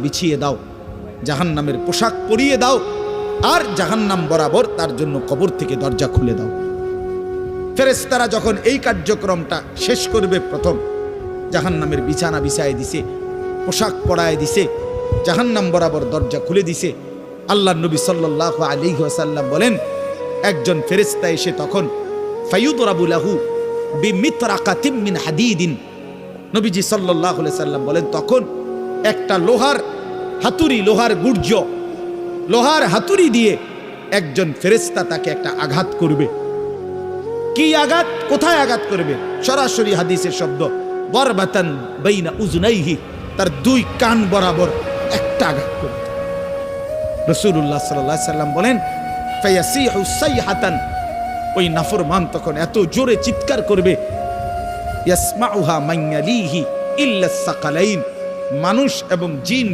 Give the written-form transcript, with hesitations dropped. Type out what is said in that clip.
বিছিয়ে দাও, জাহান্নামের পোশাক পরিয়ে দাও, আর জাহান্নাম বরাবর তার জন্য কবর থেকে দরজা খুলে দাও। ফেরেশতারা যখন এই কার্যক্রমটা শেষ করবে, প্রথম জাহান্নামের বিছানা বিছায় দিছে, পোশাক পরায় দিছে, জাহান্নাম বরাবর দরজা খুলে দিছে। আল্লাহর নবী সাল্লাল্লাহু আলাইহি ওয়াসাল্লাম বলেন, একজন ফেরেশতা এসে তখন ফায়ুদরাবু লাহু বিমিতরাকাতিম মিন হাদিদিন, নবীজি সাল্লাল্লাহু আলাইহি সাল্লাম বলেন, তখন একটা লোহার হাতুড়ি, লোহার গুর্জ, লোহার হাতুড়ি দিয়ে একজন ফেরেশতা তাকে একটা আঘাত করবে। কি আঘাত, কোথায় আঘাত করবে? সরাসরি হাদিসের শব্দ, দরবাতান বাইনা উযুনাইহি, তার দুই কান বরাবর একটা আঘাত করবে। রাসূলুল্লাহ সাল্লাল্লাহু আলাইহি সাল্লাম বলেন, ফায়াসিহু সাইহাতান, ওই নাফরমান তখন এত জোরে চিৎকার করবে, ইয়াসমাউহা মান ইয়ালিহি ইল্লা সাকালাইন, মানুষ এবং জিন